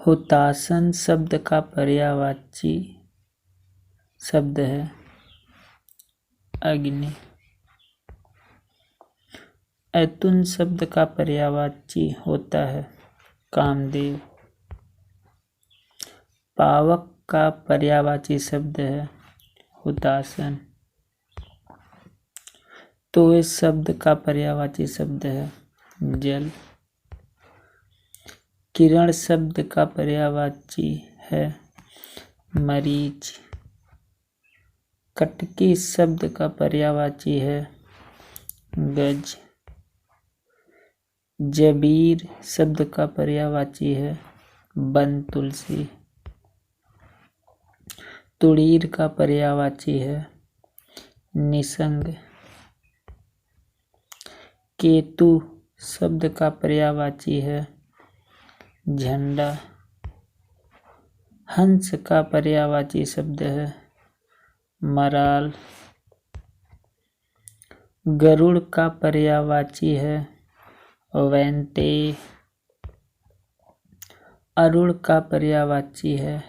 हुतासन शब्द का पर्यायवाची शब्द है अग्नि। अतुन शब्द का पर्यायवाची होता है कामदेव। पावक का पर्यायवाची शब्द है हुतासन। तो इस शब्द का पर्यायवाची शब्द है जल। किरण शब्द का पर्यायवाची है मरीच। कटकी शब्द का पर्यायवाची है गज। जबीर शब्द का पर्यायवाची है वन तुलसी। तुड़ीर का पर्यायवाची है निसंग। केतु शब्द का पर्यायवाची है झंडा। हंस का पर्यायवाची शब्द है मराल। गरुड़ का पर्यायवाची है वैंते। अरुण का पर्यायवाची है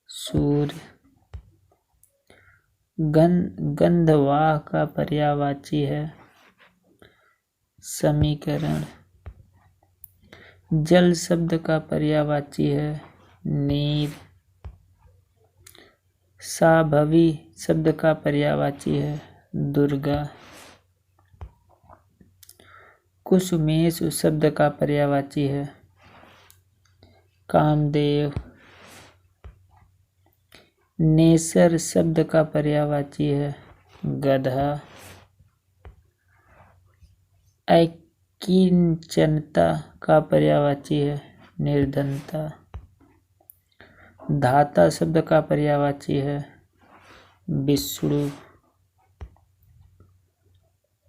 सूर्य। गंधवाह का पर्यायवाची है समीकरण। जल शब्द का पर्यायवाची है नीर। साभवी शब्द का पर्यायवाची है दुर्गा। कुसुमेश शब्द का पर्यायवाची है कामदेव। नेसर शब्द का पर्यायवाची है गधा। अकिंचनता का पर्यायवाची है निर्धनता। धाता शब्द का पर्यायवाची है विष्णु।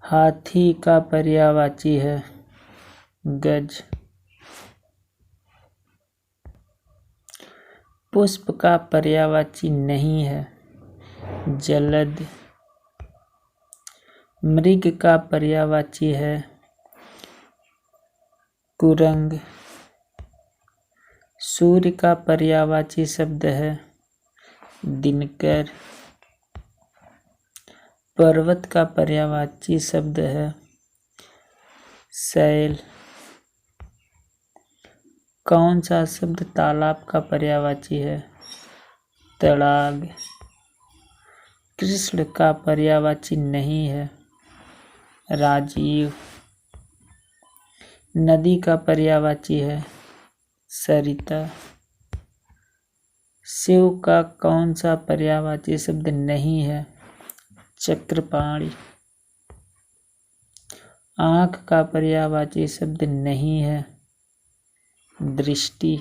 हाथी का पर्यायवाची है गज। पुष्प का पर्यायवाची नहीं है जलद। मृग का पर्यायवाची है कुरंग। सूर्य का पर्यायवाची शब्द है दिनकर। पर्वत का पर्यायवाची शब्द है शैल। कौन सा शब्द तालाब का पर्यायवाची है तड़ाग। कृष्ण का पर्यायवाची नहीं है राजीव। नदी का पर्यायवाची है सरिता। शिव का कौन सा पर्यायवाची शब्द नहीं है चक्रपाणि। आँख का पर्यायवाची शब्द नहीं है दृष्टि।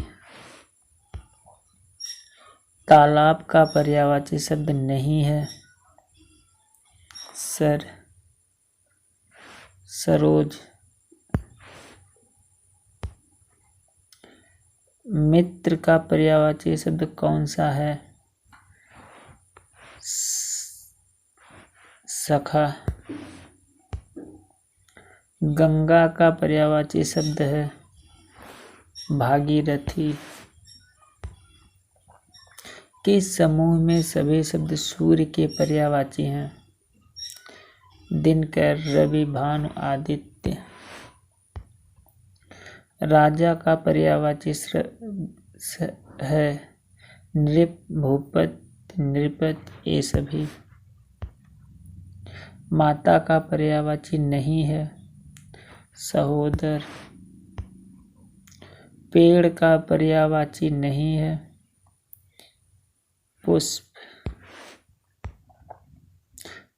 तालाब का पर्यायवाची शब्द नहीं है सरोज। मित्र का पर्यायवाची शब्द कौन सा है सखा। गंगा का पर्यायवाची शब्द है भागीरथी। किस समूह में सभी शब्द सूर्य के पर्यायवाची हैं दिनकर रवि भानु आदित्य। राजा का पर्यायवाची है नृप भूपति नृपति ये सभी। माता का पर्यायवाची नहीं है सहोदर। पेड़ का पर्यायवाची नहीं है पुष्प।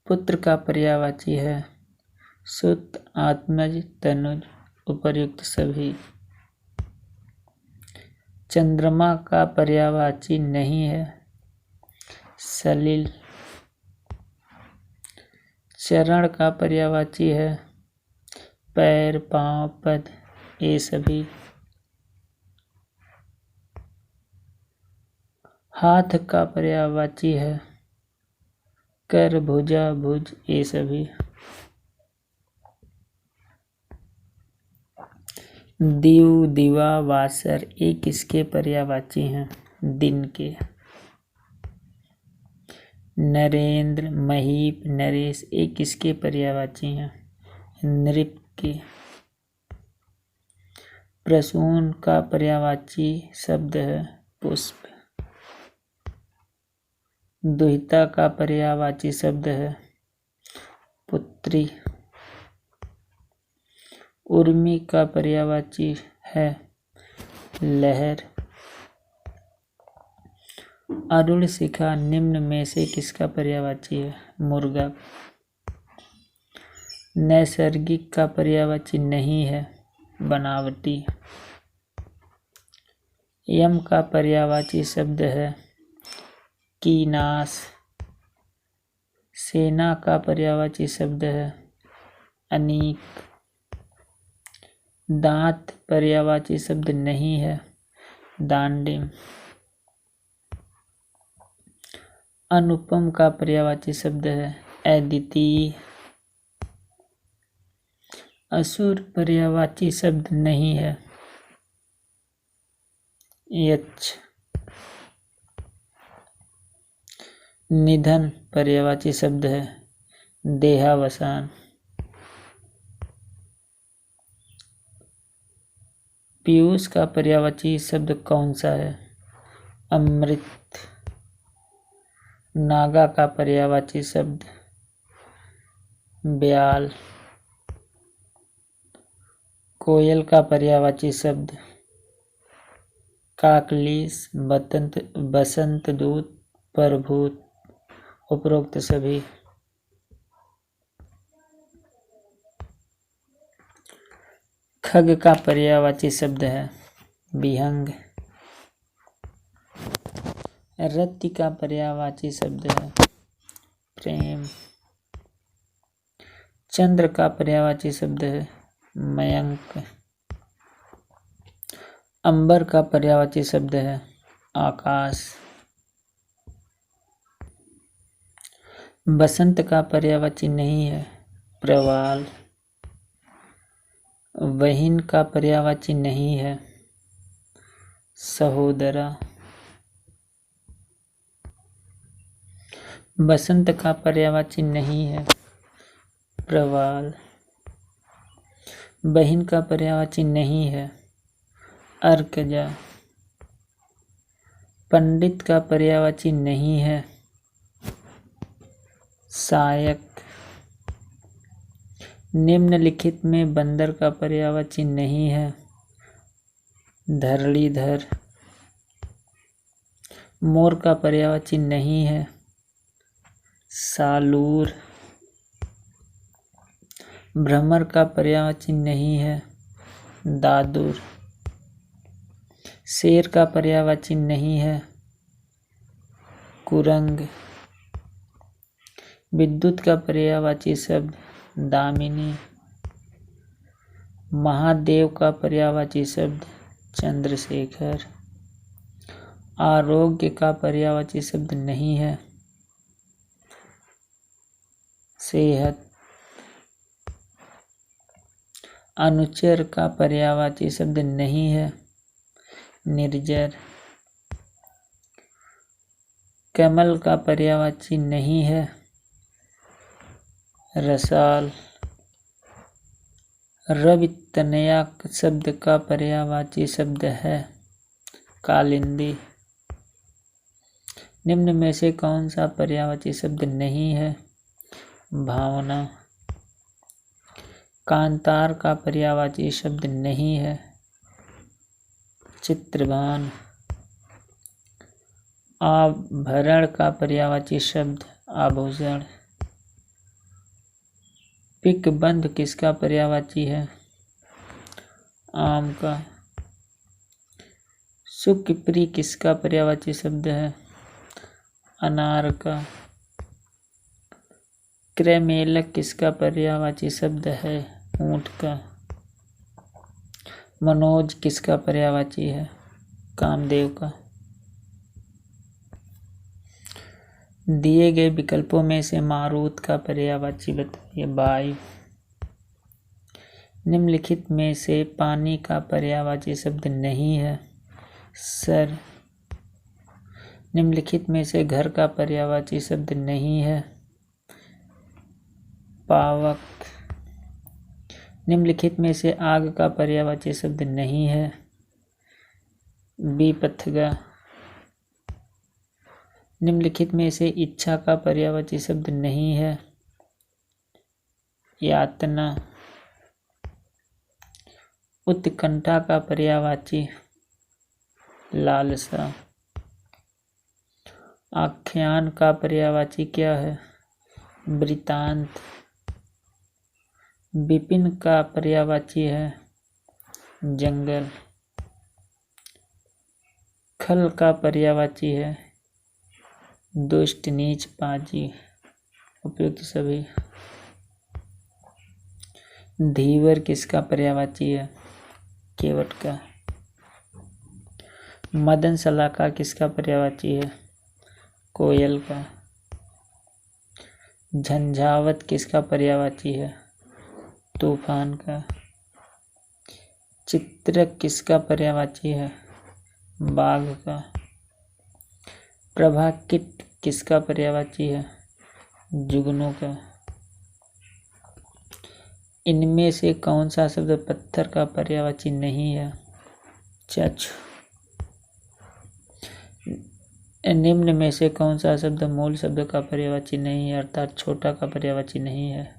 पुत्र का पर्यायवाची है सुत आत्मज तनुज उपर्युक्त सभी। चंद्रमा का पर्यायवाची नहीं है सलिल। चरण का पर्यायवाची है पैर पांव पद ये सभी। हाथ का पर्यायवाची है कर भुजा भुज ये सभी। दिव, दिवा, वासर ये किसके पर्यायवाची हैं? दिन के। नरेंद्र, महीप, नरेश ये किसके पर्यायवाची हैं? नृप के। प्रसून का पर्यायवाची शब्द है पुष्प। दुहिता का पर्यायवाची शब्द है पुत्री। उर्मी का पर्यायवाची है लहर। अरुण शिखा निम्न में से किसका पर्यायवाची है? मुर्गा। नैसर्गिक का पर्यायवाची नहीं है बनावटी। यम का पर्यायवाची शब्द है कीनाश। सेना का पर्यायवाची शब्द है अनीक। दांत पर्यायवाची शब्द नहीं है दांडिम। अनुपम का पर्यायवाची शब्द है अद्वितीय। असुर पर्यायवाची शब्द नहीं है यक्ष। निधन पर्यायवाची शब्द है देहावसान। पीयूष का पर्यायवाची शब्द कौन सा है? अमृत। नागा का पर्यायवाची शब्द ब्याल। कोयल का पर्यायवाची शब्द काकलीस। बसंत दूत, प्रभूत। उपरोक्त सभी। खग का पर्यायवाची शब्द है विहंग। रति का पर्यायवाची शब्द है प्रेम। चंद्र का पर्यायवाची शब्द है मयंक। अंबर का पर्यायवाची शब्द है आकाश। बसंत का पर्यायवाची नहीं है प्रवाल। बहिन का पर्यायवाची नहीं है सहोदरा। बसंत का पर्यायवाची नहीं है प्रवाल। बहिन का पर्यायवाची नहीं है अर्कजा। पंडित का पर्यायवाची नहीं है सायक। निम्नलिखित में बंदर का पर्यायवाची नहीं है धरलीधर। मोर का पर्यायवाची नहीं है सालूर। भ्रमर का पर्यायवाची नहीं है दादुर। शेर का पर्यायवाची नहीं है कुरंग। विद्युत का पर्यायवाची शब्द दामिनी। महादेव का पर्यायवाची शब्द चंद्रशेखर। आरोग्य का पर्यायवाची शब्द नहीं है सेहत। अनुचर का पर्यायवाची शब्द नहीं है निर्जर। कमल का पर्यायवाची नहीं है रसाल। रवि तनया शब्द का पर्यायवाची शब्द है कालिंदी। निम्न में से कौन सा पर्यायवाची शब्द नहीं है भावना। कांतार का पर्यायवाची शब्द नहीं है चित्रभान। आभरण का पर्यायवाची शब्द आभूषण। पिकबंध किसका पर्यायवाची है आम का। सुखप्री किसका पर्यायवाची शब्द है अनार का। क्रयमेलक किसका पर्यायवाची शब्द है ऊंट का। मनोज किसका पर्यायवाची है कामदेव का। दिए गए विकल्पों में से मारुत का पर्यायवाची बताइए वायु। निम्नलिखित में से पानी का पर्यायवाची शब्द नहीं है। सर। निम्नलिखित में से घर का पर्यायवाची शब्द नहीं है। पावक। निम्नलिखित में से आग का पर्यायवाची शब्द नहीं है। विपथगा। निम्नलिखित में से इच्छा का पर्यायवाची शब्द नहीं है। यातना। उत्कंठा का पर्यायवाची लालसा। आख्यान का पर्यायवाची क्या है? वृतांत। विपिन का पर्यायवाची है जंगल। खल का पर्यायवाची है दुष्ट नीच पाजी। उपयुक्त सभी। धीवर किसका पर्यायवाची है? केवट का। मदन सलाका किसका पर्यायवाची है? कोयल का। झंझावत किसका पर्यायवाची है? तूफान का। चित्रक किसका पर्यायवाची है? बाघ का। प्रभाकिट किसका पर्यायवाची है? जुगनू का। इनमें से कौन सा शब्द पत्थर का पर्यायवाची नहीं है? चक्षु। निम्न में से कौन सा शब्द मूल शब्द का पर्यायवाची नहीं है अर्थात छोटा का पर्यायवाची नहीं है?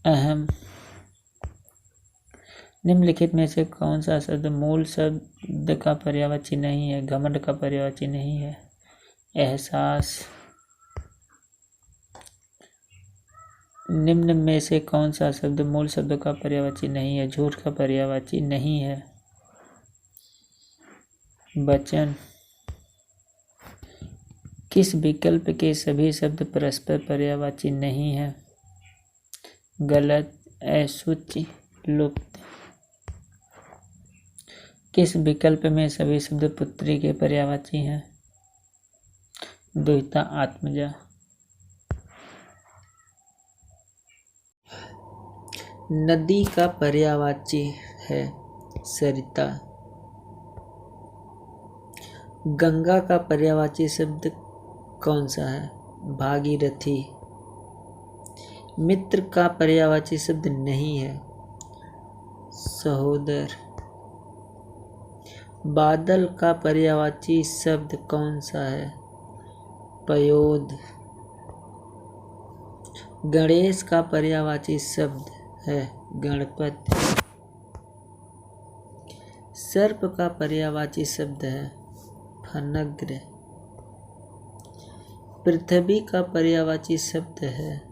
अहम। निम्नलिखित में से कौन सा शब्द मूल शब्द का पर्यायवाची नहीं है? घमंड का पर्यायवाची नहीं है। एहसास। निम्न में से कौन सा शब्द मूल शब्द का पर्यायवाची नहीं है? झूठ का पर्यायवाची नहीं है। वचन। किस विकल्प के सभी शब्द परस्पर पर्यायवाची नहीं है? गलत, असूची, लुप्त। किस विकल्प में सभी शब्द पुत्री के पर्यायवाची हैं? दुहिता, आत्मजा। नदी का पर्यायवाची है सरिता। गंगा का पर्यायवाची शब्द कौन सा है? भागीरथी। मित्र का पर्यायवाची शब्द नहीं है। सहोदर। बादल का पर्यायवाची शब्द कौन सा है? पयोद। गणेश का पर्यायवाची शब्द है गणपति। सर्प का पर्यायवाची शब्द है फनग्र। पृथ्वी का पर्यायवाची शब्द है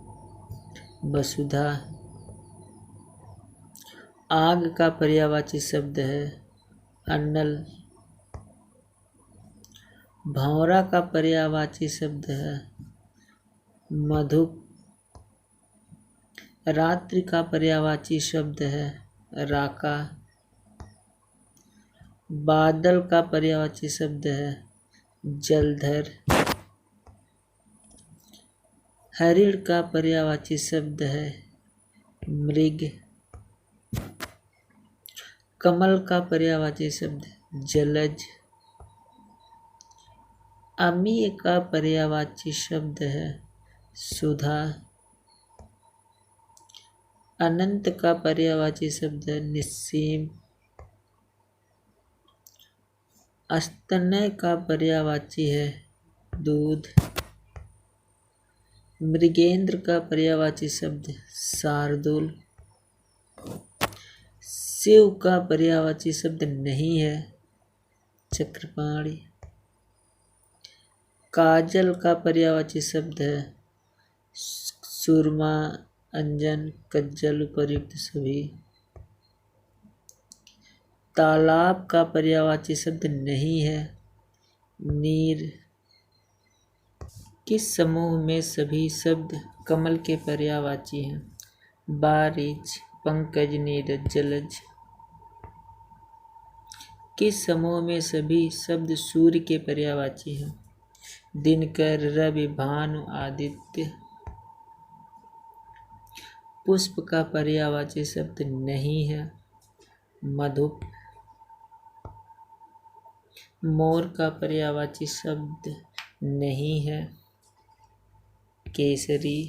वसुधा। आग का पर्यायवाची शब्द है अनल। भौरा का पर्यायवाची शब्द है मधु। रात्रि का पर्यायवाची शब्द है राका। बादल का पर्यायवाची शब्द है जलधर। हरिण का पर्यायवाची शब्द है मृग। कमल का पर्यायवाची शब्द जलज। अमीय का पर्यायवाची शब्द है सुधा। अनंत का पर्यायवाची शब्द है निस्सीम। स्तन्य का पर्यायवाची है दूध। मृगेंद्र का पर्यायवाची शब्द शार्दूल। शिव का पर्यायवाची शब्द नहीं है चक्रपाणि। काजल का पर्यायवाची शब्द है सुरमा, अंजन, कज्जल। उपर्युक्त सभी। तालाब का पर्यायवाची शब्द नहीं है नीर। किस समूह में सभी शब्द कमल के पर्यायवाची हैं? बारिज, पंकज, नीरज, जलज। किस समूह में सभी शब्द सूर्य के पर्यायवाची हैं? दिनकर, रवि, भानु, आदित्य। पुष्प का पर्यायवाची शब्द नहीं है मधुप। मोर का पर्यायवाची शब्द नहीं है केसरी।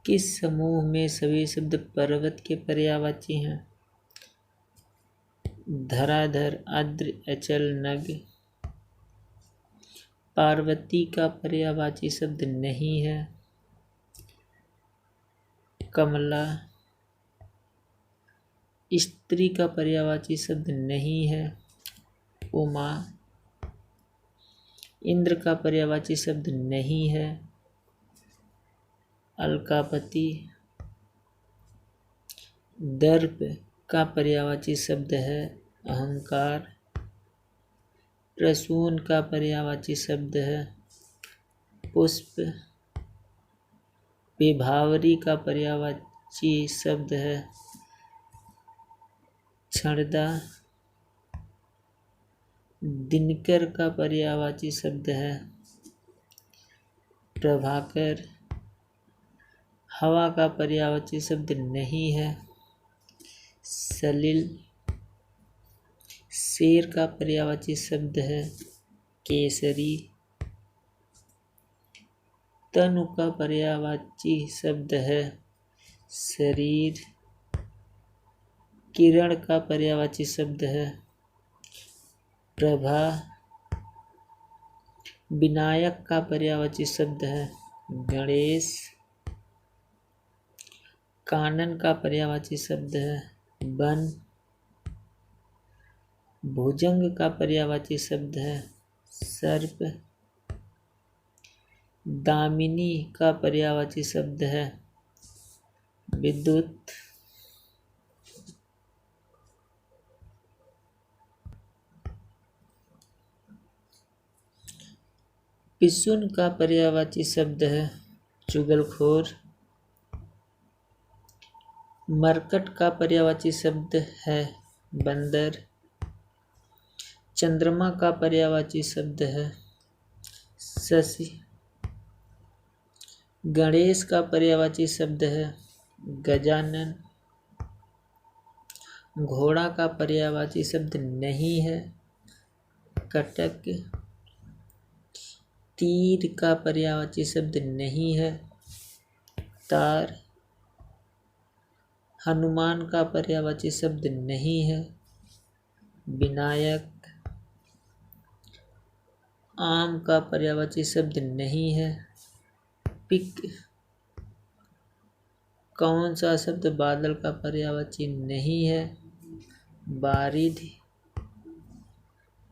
किस समूह में सभी शब्द पर्वत के पर्यायवाची हैं? धराधर, आर्द्र, अचल, नग। पार्वती का पर्यायवाची शब्द नहीं है कमला। स्त्री का पर्यायवाची शब्द नहीं है उमा। इंद्र का पर्यायवाची शब्द नहीं है अलकापति। दर्प का पर्यायवाची शब्द है अहंकार। प्रसून का पर्यायवाची शब्द है पुष्प। विभावरी का पर्यायवाची शब्द है क्षणदा। दिनकर का पर्यायवाची शब्द है प्रभाकर। हवा का पर्यायवाची शब्द नहीं है सलिल। शेर का पर्यायवाची शब्द है केसरी। तनु का पर्यायवाची शब्द है शरीर। किरण का पर्यायवाची शब्द है प्रभा। विनायक का पर्यायवाची शब्द है गणेश। कानन का पर्यायवाची शब्द है वन। भुजंग का पर्यायवाची शब्द है सर्प। दामिनी का पर्यायवाची शब्द है विद्युत। पिशुन का पर्यायवाची शब्द है चुगलखोर। मरकट का पर्यायवाची शब्द है बंदर। चंद्रमा का पर्यायवाची शब्द है शशि। गणेश का पर्यायवाची शब्द है गजानन। घोड़ा का पर्यायवाची शब्द नहीं है कटक। तीर का पर्यायवाची शब्द नहीं है तार। हनुमान का पर्यायवाची शब्द नहीं है विनायक। आम का पर्यायवाची शब्द नहीं है पिक। कौन सा शब्द बादल का पर्यायवाची नहीं है बारिध।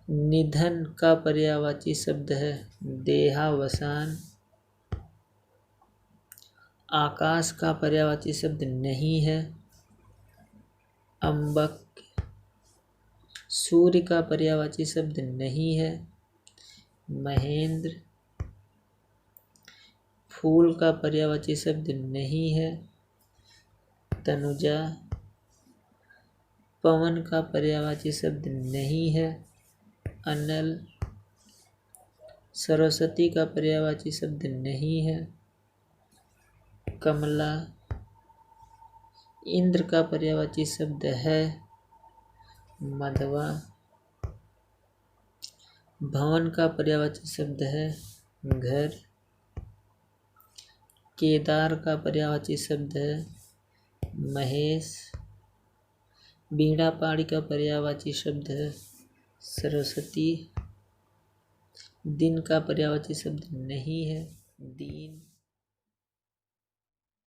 निधन का पर्यायवाची शब्द है देहावसान। आकाश का पर्यायवाची शब्द नहीं है अम्बक। सूर्य का पर्यायवाची शब्द नहीं है महेंद्र। फूल का पर्यायवाची शब्द नहीं है तनुजा। पवन का पर्यायवाची शब्द नहीं है अनल। सरस्वती का पर्यायवाची शब्द नहीं है कमला। इंद्र का पर्यायवाची शब्द है मधवा। भवन का पर्यायवाची शब्द है घर। केदार का पर्यायवाची शब्द है महेश। बीड़ा पाड़ी का पर्यायवाची शब्द है सरस्वती। दिन का पर्यायवाची शब्द नहीं है दीन।